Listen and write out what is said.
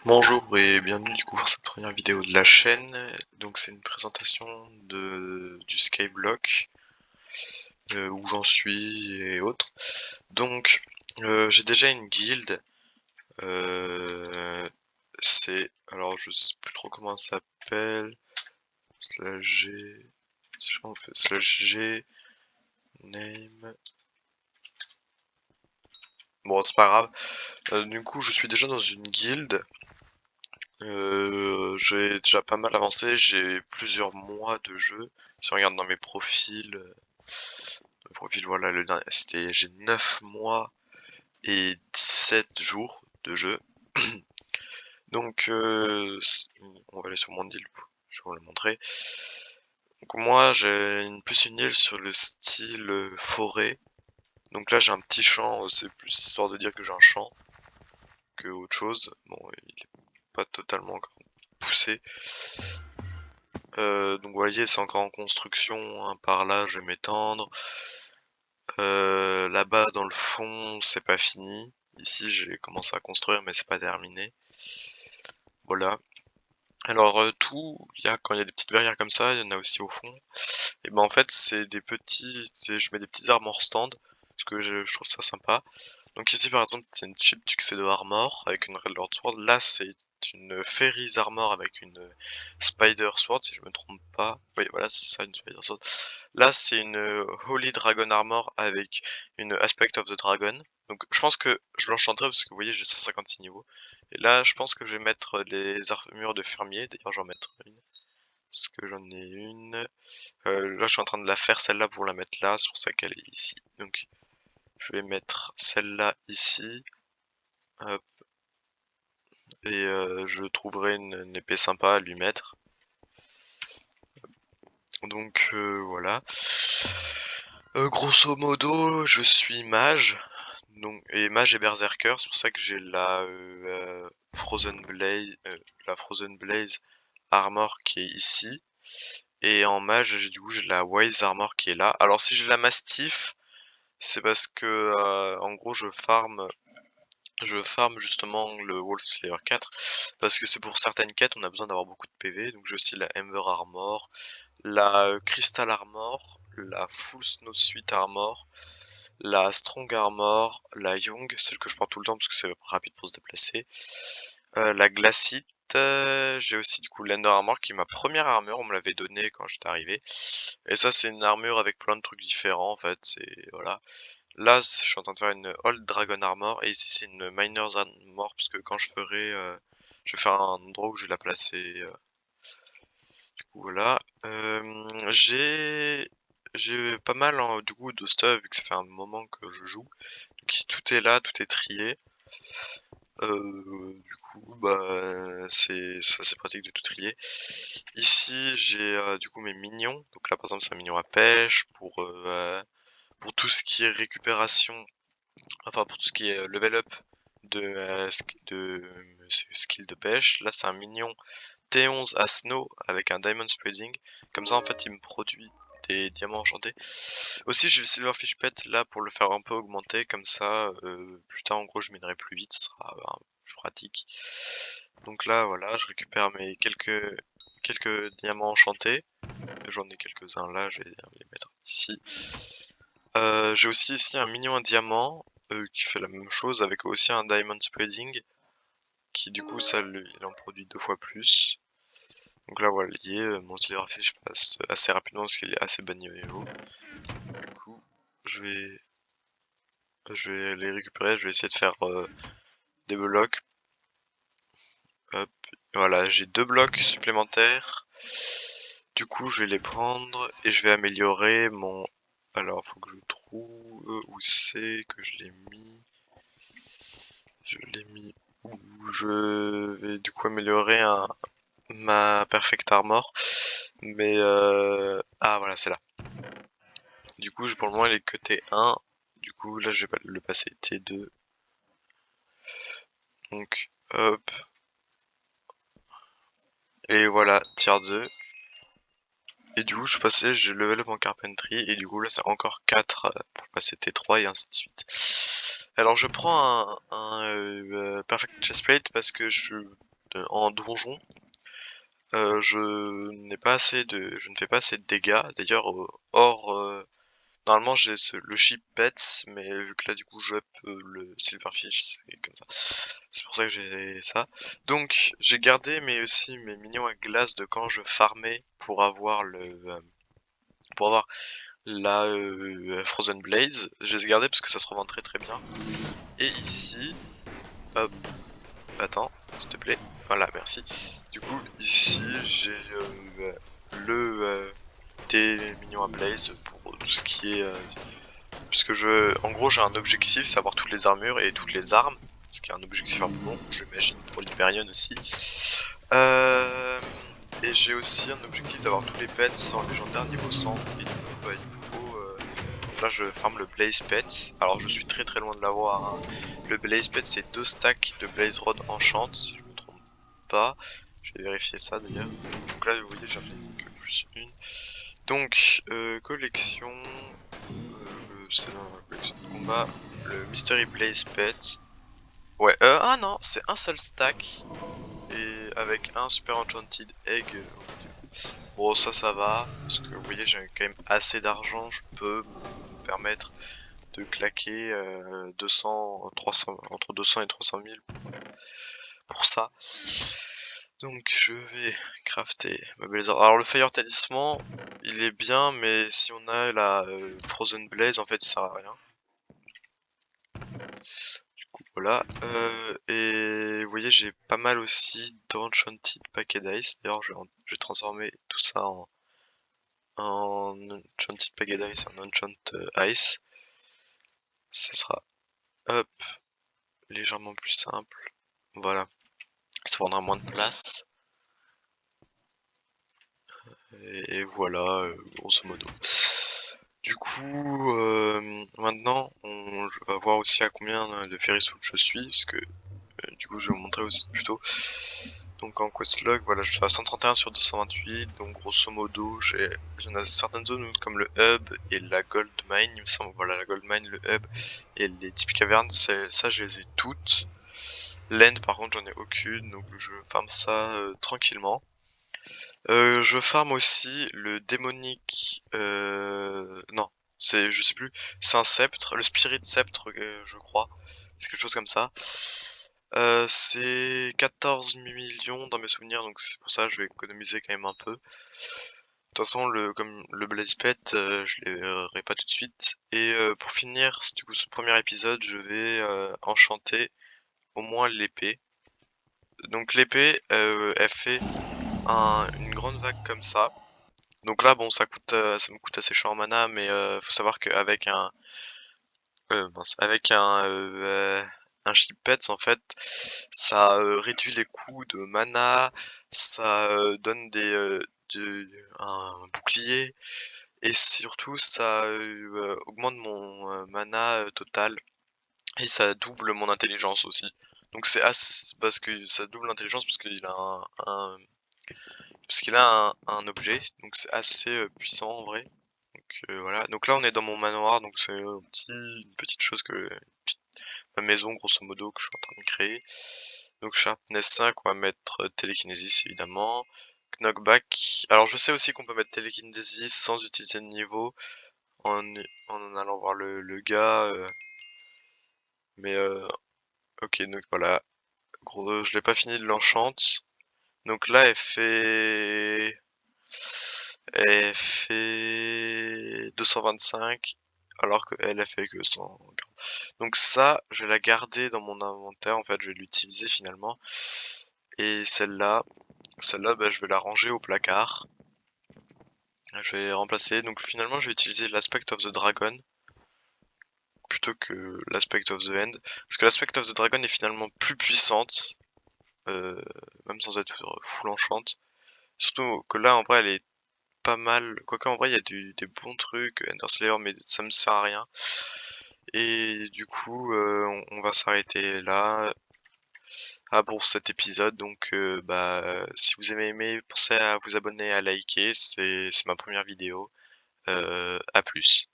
Bonjour et bienvenue du coup pour cette première vidéo de la chaîne. Donc c'est une présentation du Skyblock, où j'en suis et autres. Donc j'ai déjà une guilde. euh, alors je sais plus trop comment ça s'appelle. Slash G. Je crois qu'on fait slash G name. Bon c'est pas grave. Du coup je suis déjà dans une guilde. J'ai déjà pas mal avancé, j'ai plusieurs mois de jeu. Si on regarde dans mes profils, voilà, j'ai 9 mois et 17 jours de jeu. Donc, on va aller sur mon île, je vais vous le montrer. Donc moi, j'ai plus une île sur le style forêt. Donc là, j'ai un petit champ, c'est plus histoire de dire que j'ai un champ que autre chose. Bon, il est pas totalement encore poussé. Donc vous voyez, c'est encore en construction, hein. Par là, je vais m'étendre. Là-bas, dans le fond, c'est pas fini. Ici, j'ai commencé à construire, mais c'est pas terminé. Voilà. Alors, quand il y a des petites verrières comme ça, il y en a aussi au fond. Et ben en fait, je mets des petits armor stands, parce que je trouve ça sympa. Donc ici, par exemple, c'est une cheap Tuxedo Armor avec une Red Lord Sword. Là, c'est une Fairies Armor avec une Spider Sword, si je me trompe pas. Oui, voilà, c'est ça, une Spider Sword. Là, c'est une Holy Dragon Armor avec une Aspect of the Dragon. Donc je pense que je l'enchanterai parce que vous voyez, j'ai 156 niveaux. Et là, je pense que je vais mettre les armures de fermier. D'ailleurs, j'en vais mettre une. Parce que j'en ai une. Là, je suis en train de la faire, celle-là, pour la mettre là. C'est pour ça qu'elle est ici. Donc, je vais mettre celle-là ici. Hop. Et je trouverai une épée sympa à lui mettre. Donc, voilà. Grosso modo, je suis mage. Donc, et mage et berserker, c'est pour ça que j'ai la Frozen Blaze Armor qui est ici. Et en mage, j'ai la Wise Armor qui est là. Alors si j'ai la Mastiff, c'est parce que en gros je farm justement le Wolfslayer 4 parce que c'est pour certaines quêtes on a besoin d'avoir beaucoup de PV. Donc j'ai aussi la Ember Armor, la Crystal Armor, la Full Snow Suite Armor, la Strong Armor, la Young, celle que je prends tout le temps parce que c'est rapide pour se déplacer, la Glacite, j'ai aussi du coup l'Ender Armor qui est ma première armure, on me l'avait donnée quand j'étais arrivé. Et ça c'est une armure avec plein de trucs différents en fait, c'est voilà. Là je suis en train de faire une Old Dragon Armor et ici c'est une Miner's Armor parce que quand je vais faire un endroit où je vais la placer. Du coup voilà. J'ai pas mal du coup de stuff vu que ça fait un moment que je joue. Donc tout est là, tout est trié. Du coup, bah, c'est pratique de tout trier. Ici, j'ai du coup mes minions. Donc là, par exemple, c'est un mignon à pêche pour tout ce qui est récupération, enfin pour tout ce qui est level up de skill de pêche. Là, c'est un mignon T11 à Snow avec un Diamond Spreading. Comme ça, en fait, il me produit des diamants enchantés. Aussi, j'ai le Silverfish Pet là pour le faire un peu augmenter. Comme ça, plus tard, en gros, je minerai plus vite. Ce sera plus pratique. Donc là, voilà, je récupère mes quelques diamants enchantés. J'en ai quelques-uns là, je vais les mettre ici. J'ai aussi ici un mignon diamant qui fait la même chose avec aussi un Diamond Spreading qui du coup il en produit 2 fois plus. Donc là voilà, mon Silverfish passe assez rapidement parce qu'il est assez bas niveau. Du coup, je vais, je vais les récupérer, je vais essayer de faire des blocs. Hop, voilà, j'ai 2 blocs supplémentaires. Du coup, je vais les prendre et je vais améliorer mon... Alors, faut que je trouve où c'est que je l'ai mis. Je l'ai mis où je vais du coup améliorer ma Perfect Armor. Mais ah voilà, c'est là. Du coup, pour le moment, il est que T1. Du coup, là, je vais le passer T2. Donc, hop. Et voilà, tier 2. Et du coup, je level up en carpentry. Et du coup, là, c'est encore 4 pour passer T3 et ainsi de suite. Alors, je prends un Perfect Chestplate parce que en donjon. Je n'ai pas assez de je ne fais pas assez de dégâts. D'ailleurs, normalement j'ai le chip pets, mais vu que là du coup je up le silverfish, c'est comme ça. C'est pour ça que j'ai ça. Donc j'ai gardé mais aussi mes minions à glace de quand je farmais pour avoir la Frozen Blaze. Je les ai gardés parce que ça se revend très très bien. Et ici, hop, attends, s'il te plaît. Voilà, merci. Du coup, ici, j'ai des minions à Blaze pour tout ce qui est... puisque en gros, j'ai un objectif, c'est avoir toutes les armures et toutes les armes. Ce qui est un objectif un peu long, j'imagine, pour l'Hyperion aussi. Euh, et j'ai aussi un objectif d'avoir tous les pets en légendaire niveau 100. Et du coup, bah, il me faut... là, je farm le Blaze Pet. Alors, je suis très très loin de l'avoir, hein. Le Blaze Pet, c'est 2 stacks de Blaze Rod Enchant, si je me trompe pas. Je vais vérifier ça d'ailleurs. Donc là, vous voyez, j'en ai que plus une. Donc, collection. C'est dans la collection de combat. Le Mystery Blaze Pet. Ouais, ah non, c'est un seul stack. Et avec un Super Enchanted Egg. Bon, ça va. Parce que vous voyez, j'ai quand même assez d'argent. Je peux me permettre de claquer 200, 300, entre 200 et 300 000 pour ça. Donc je vais crafter ma Blazer. Alors le Fire Talisman, il est bien, mais si on a la Frozen Blaze, en fait, il sert à rien. Du coup, voilà. Et vous voyez, j'ai pas mal aussi d'Enchanted Packet Ice. D'ailleurs, je vais transformer tout ça en Enchanted Packet Ice, en Enchant Ice. Ça sera, hop, légèrement plus simple. Voilà. Ça prendra moins de place. Et voilà, grosso modo. Du coup, maintenant, je vais voir aussi à combien de Ferris Wheel je suis, parce que du coup, je vais vous montrer aussi plutôt. Donc en questlog, voilà, je suis à 131 sur 228, donc grosso modo, il y en a certaines zones comme le hub et la gold mine, il me semble, voilà, la gold mine, le hub et les deep cavernes, ça je les ai toutes. L'end par contre, j'en ai aucune, donc je farm ça tranquillement. Je farm aussi le démonique. Non, je sais plus. C'est un sceptre, le spirit sceptre, je crois. C'est quelque chose comme ça. C'est 14 millions dans mes souvenirs, donc c'est pour ça que je vais économiser quand même un peu. De toute façon, comme le Blaze Pet, je les verrai pas tout de suite. Et pour finir, du coup, ce premier épisode, je vais enchanter au moins l'épée. Donc l'épée, elle fait une grande vague comme ça. Donc là, bon, ça me coûte assez cher en mana, mais faut savoir qu'avec un chip pets, en fait, ça réduit les coûts de mana, ça donne un bouclier, et surtout ça augmente mon mana total, et ça double mon intelligence aussi. Donc c'est assez, parce que ça double l'intelligence parce qu'il a un objet, donc c'est assez puissant en vrai. Donc voilà, donc là on est dans mon manoir, donc c'est une petite chose ma maison grosso modo que je suis en train de créer. Donc Sharpness 5, on va mettre Télékinésis évidemment. Knockback, alors je sais aussi qu'on peut mettre Télékinésis sans utiliser de niveau en allant voir le gars, mais ok, donc voilà, gros, je l'ai pas fini de l'enchant. Donc là elle fait 225 alors qu'elle a fait que 100. Donc ça, je vais la garder dans mon inventaire, en fait, je vais l'utiliser finalement. Et celle-là, bah, je vais la ranger au placard. Je vais remplacer, donc finalement je vais utiliser l'Aspect of the Dragon plutôt que l'Aspect of the End. Parce que l'Aspect of the Dragon est finalement plus puissante, même sans être full enchant. Surtout que là, en vrai, elle est pas mal. Quoique, en vrai, il y a des bons trucs, Ender Slayer, mais ça me sert à rien. Et du coup, on va s'arrêter là pour cet épisode. Donc, bah, si vous avez aimé, pensez à vous abonner, à liker. C'est ma première vidéo. À plus.